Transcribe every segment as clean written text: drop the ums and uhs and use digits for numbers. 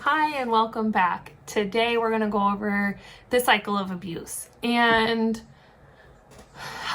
Hi and welcome back. Today we're going to go over the cycle of abuse. And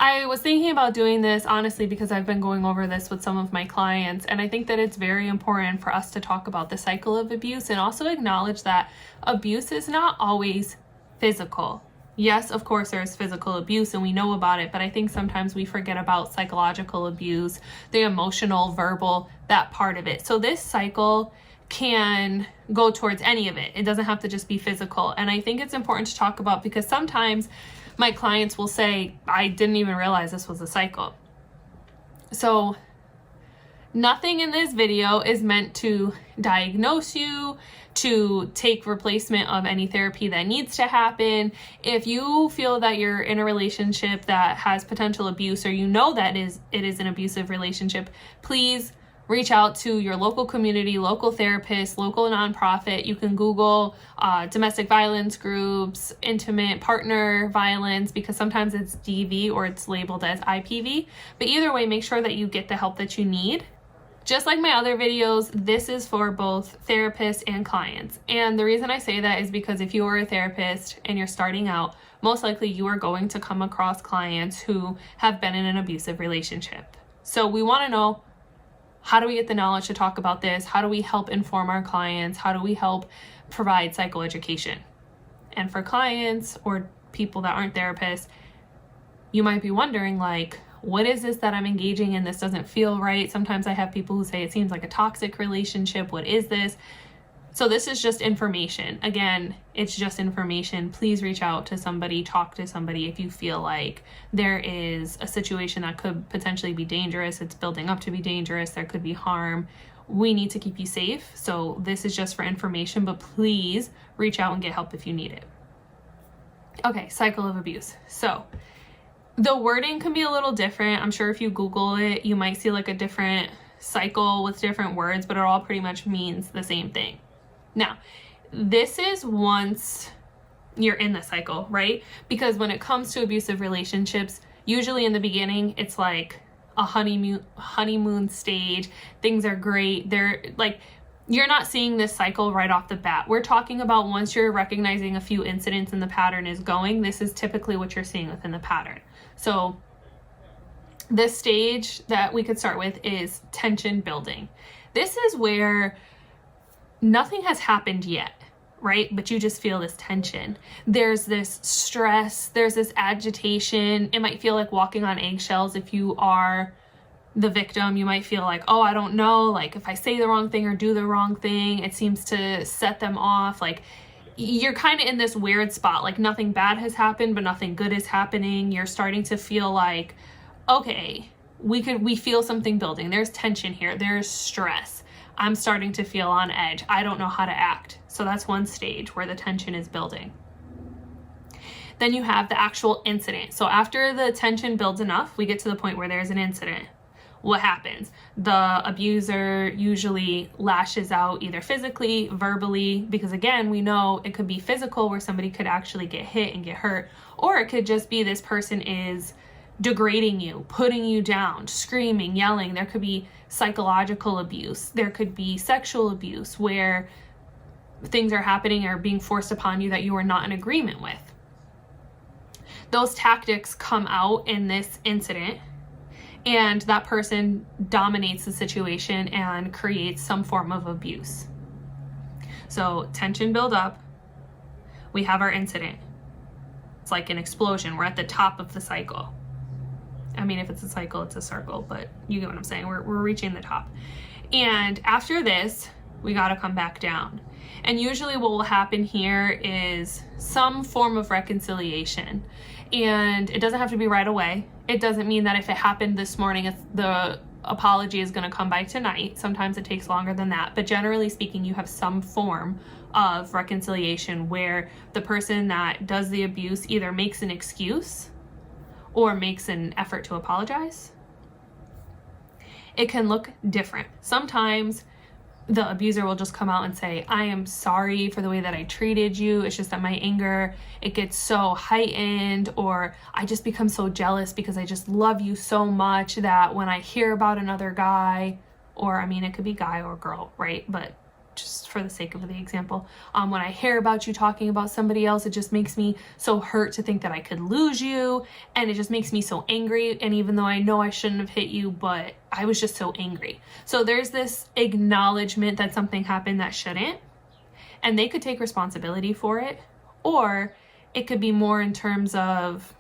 I was thinking about doing this honestly because I've been going over this with some of my clients, and I think that it's very important for us to talk about the cycle of abuse and also acknowledge that abuse is not always physical. Yes, of course, there's physical abuse and we know about it, but I think sometimes we forget about psychological abuse, the emotional, verbal, that part of it. So this cycle can go towards any of it. It doesn't have to just be physical. And I think it's important to talk about because sometimes my clients will say, I didn't even realize this was a cycle. So nothing in this video is meant to diagnose you, to take replacement of any therapy that needs to happen. If you feel that you're in a relationship that has potential abuse, or you know that it is an abusive relationship, please reach out to your local community, local therapist, local nonprofit. You can Google domestic violence groups, intimate partner violence, because sometimes it's DV or it's labeled as IPV. But either way, make sure that you get the help that you need. Just like my other videos, this is for both therapists and clients. And the reason I say that is because if you are a therapist and you're starting out, most likely you are going to come across clients who have been in an abusive relationship. So we want to know, how do we get the knowledge to talk about this? How do we help inform our clients? How do we help provide psychoeducation? And for clients or people that aren't therapists, you might be wondering, like, what is this that I'm engaging in? This doesn't feel right. Sometimes I have people who say it seems like a toxic relationship. What is this? So this is just information. Again, it's just information. Please reach out to somebody, talk to somebody if you feel like there is a situation that could potentially be dangerous. It's building up to be dangerous. There could be harm. We need to keep you safe. So this is just for information, but please reach out and get help if you need it. Okay, cycle of abuse. So the wording can be a little different. I'm sure if you Google it, you might see like a different cycle with different words, but it all pretty much means the same thing. Now, this is once you're in the cycle, right? Because when it comes to abusive relationships, usually in the beginning, it's like a honeymoon stage. Things are great. They're like, you're not seeing this cycle right off the bat. We're talking about once you're recognizing a few incidents and the pattern is going, this is typically what you're seeing within the pattern. So this stage that we could start with is tension building. This is where nothing has happened yet, right? But you just feel this tension. There's this stress, there's this agitation. It might feel like walking on eggshells if you are the victim. You might feel like, oh, I don't know, like if I say the wrong thing or do the wrong thing, it seems to set them off. Like you're kind of in this weird spot, like nothing bad has happened, but nothing good is happening. You're starting to feel like, okay, we feel something building. There's tension here. There's stress. I'm starting to feel on edge. I don't know how to act. So that's one stage where the tension is building. Then you have the actual incident. So after the tension builds enough, we get to the point where there's an incident. What happens? The abuser usually lashes out either physically, verbally, because again, we know it could be physical where somebody could actually get hit and get hurt, or it could just be this person is degrading you, putting you down, screaming, yelling. There could be psychological abuse. There could be sexual abuse where things are happening or being forced upon you that you are not in agreement with. Those tactics come out in this incident, and that person dominates the situation and creates some form of abuse. So tension build up. We have our incident. It's like an explosion. We're at the top of the cycle. I mean, if it's a cycle, it's a circle, but you get what I'm saying. We're reaching the top. And after this, we got to come back down. And usually what will happen here is some form of reconciliation. And it doesn't have to be right away. It doesn't mean that if it happened this morning, the apology is going to come by tonight. Sometimes it takes longer than that. But generally speaking, you have some form of reconciliation where the person that does the abuse either makes an excuse or makes an effort to apologize. It can look different. Sometimes the abuser will just come out and say, I am sorry for the way that I treated you. It's just that my anger, it gets so heightened, or I just become so jealous because I just love you so much that when I hear about another guy, or I mean, it could be guy or girl, right? But just for the sake of the example, when I hear about you talking about somebody else, it just makes me so hurt to think that I could lose you, and it just makes me so angry. And even though I know I shouldn't have hit you, but I was just so angry. So there's this acknowledgement that something happened that shouldn't, and they could take responsibility for it, or it could be more in terms of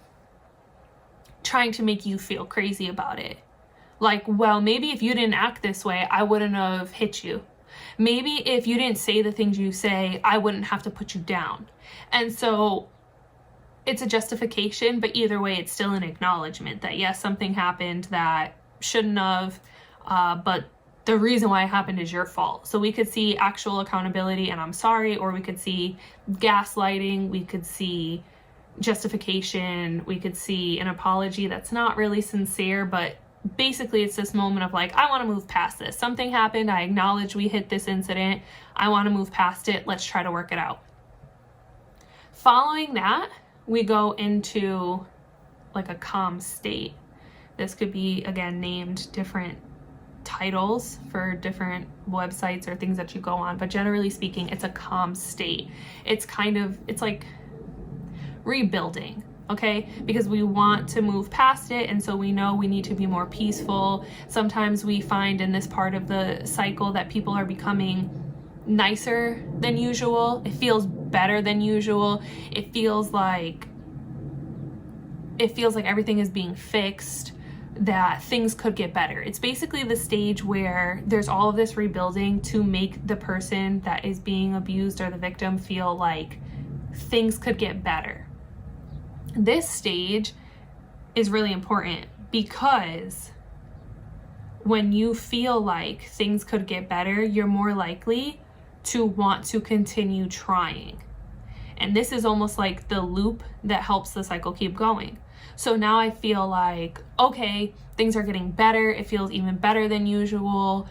trying to make you feel crazy about it. Like, well, maybe if you didn't act this way, I wouldn't have hit you. Maybe if you didn't say the things you say, I wouldn't have to put you down. And so it's a justification, but either way, it's still an acknowledgement that yes, something happened that shouldn't have, but the reason why it happened is your fault. So we could see actual accountability and I'm sorry, or we could see gaslighting, we could see justification, we could see an apology that's not really sincere, but basically it's this moment of like, I want to move past this. Something happened, I acknowledge we hit this incident, I want to move past it, let's try to work it out. Following that, we go into like a calm state. This could be, again, named different titles for different websites or things that you go on, but generally speaking, it's a calm state. It's like rebuilding, okay? Because we want to move past it, and so we know we need to be more peaceful. Sometimes we find in this part of the cycle that people are becoming nicer than usual. It feels better than usual. It feels like everything is being fixed, that things could get better. It's basically the stage where there's all of this rebuilding to make the person that is being abused or the victim feel like things could get better. This stage is really important because when you feel like things could get better, you're more likely to want to continue trying. And this is almost like the loop that helps the cycle keep going. So now I feel like, okay, things are getting better. It feels even better than usual.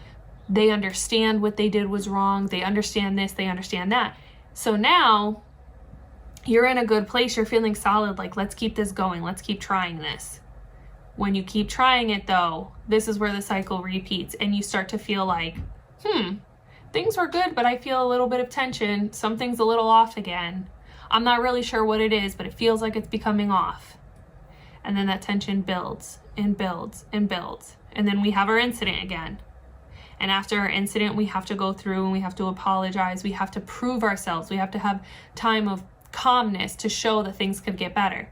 They understand what they did was wrong. They understand this, they understand that. So now you're in a good place. You're feeling solid. Like, let's keep this going. Let's keep trying this. When you keep trying it though, this is where the cycle repeats and you start to feel like, things were good, but I feel a little bit of tension. Something's a little off again. I'm not really sure what it is, but it feels like it's becoming off. And then that tension builds and builds and builds. And then we have our incident again. And after our incident, we have to go through and we have to apologize. We have to prove ourselves. We have to have time of calmness to show that things could get better.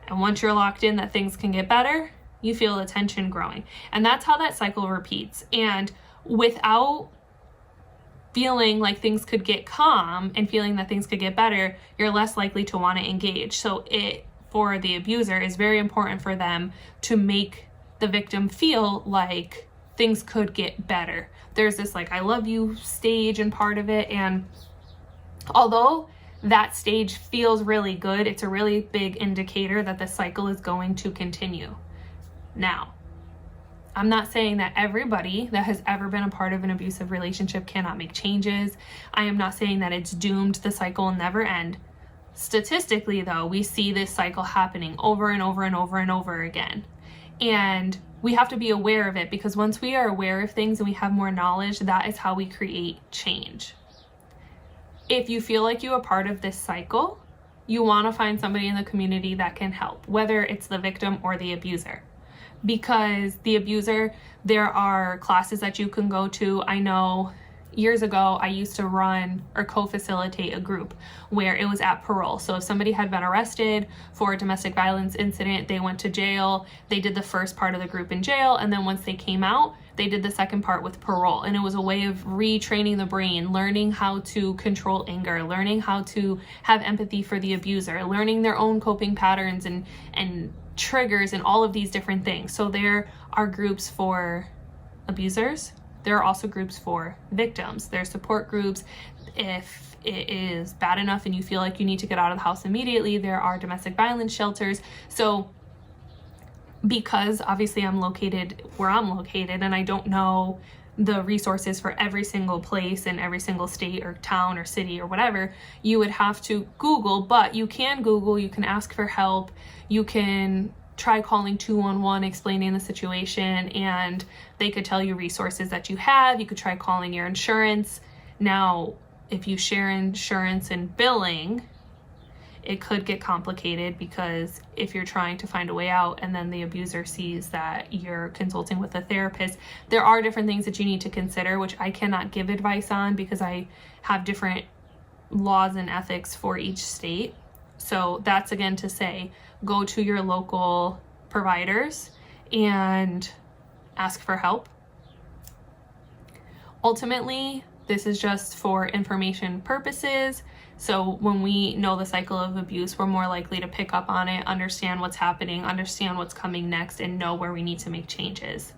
And once you're locked in that things can get better, you feel the tension growing. And that's how that cycle repeats. And without feeling like things could get calm and feeling that things could get better, you're less likely to want to engage. So for the abuser, is very important for them to make the victim feel like things could get better. There's this like, I love you stage and part of it. And although that stage feels really good, it's a really big indicator that the cycle is going to continue. Now, I'm not saying that everybody that has ever been a part of an abusive relationship cannot make changes. I am not saying that it's doomed, the cycle will never end. Statistically, though, we see this cycle happening over and over and over and over again. And we have to be aware of it, because once we are aware of things and we have more knowledge, that is how we create change. If you feel like you are part of this cycle, you want to find somebody in the community that can help, whether it's the victim or the abuser. Because the abuser, there are classes that you can go to. I know years ago, I used to run or co-facilitate a group where it was at parole. So if somebody had been arrested for a domestic violence incident, they went to jail, they did the first part of the group in jail, and then once they came out, they did the second part with parole. And it was a way of retraining the brain, learning how to control anger, learning how to have empathy for the abuser, learning their own coping patterns and triggers and all of these different things. So there are groups for abusers. There are also groups for victims. There are support groups. If it is bad enough and you feel like you need to get out of the house immediately, there are domestic violence shelters. So because obviously I'm located where I'm located and I don't know the resources for every single place in every single state or town or city or whatever, you would have to Google, but you can Google, you can ask for help, you can try calling 211, explaining the situation, and they could tell you resources that you have. You could try calling your insurance. Now, if you share insurance and billing, it could get complicated, because if you're trying to find a way out and then the abuser sees that you're consulting with a therapist, there are different things that you need to consider, which I cannot give advice on because I have different laws and ethics for each state. So that's again to say, go to your local providers and ask for help. Ultimately, this is just for information purposes. So when we know the cycle of abuse, we're more likely to pick up on it, understand what's happening, understand what's coming next, and know where we need to make changes.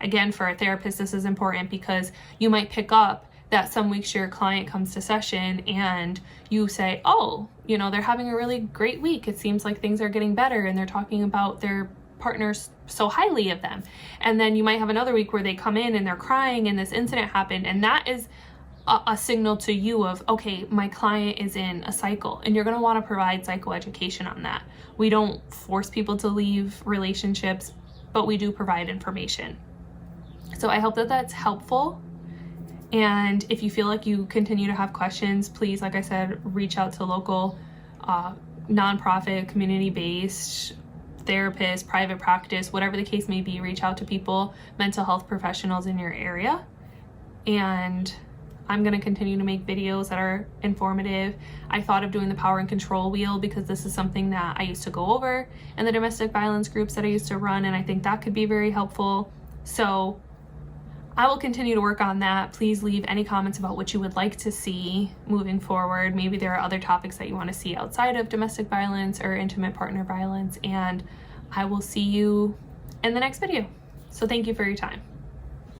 Again, for a therapist, this is important because you might pick up that some weeks your client comes to session and you say, oh, they're having a really great week. It seems like things are getting better, and they're talking about their partners so highly of them. And then you might have another week where they come in and they're crying and this incident happened, and that is a signal to you of, okay, my client is in a cycle, and you're going to want to provide psychoeducation on that. We don't force people to leave relationships, but we do provide information. So I hope that that's helpful. And if you feel like you continue to have questions, please, like I said, reach out to local nonprofit, community-based therapist, private practice, whatever the case may be. Reach out to people, mental health professionals in your area. And I'm going to continue to make videos that are informative. I thought of doing the power and control wheel because this is something that I used to go over in the domestic violence groups that I used to run, and I think that could be very helpful. So I will continue to work on that. Please leave any comments about what you would like to see moving forward. Maybe there are other topics that you want to see outside of domestic violence or intimate partner violence, and I will see you in the next video. So thank you for your time.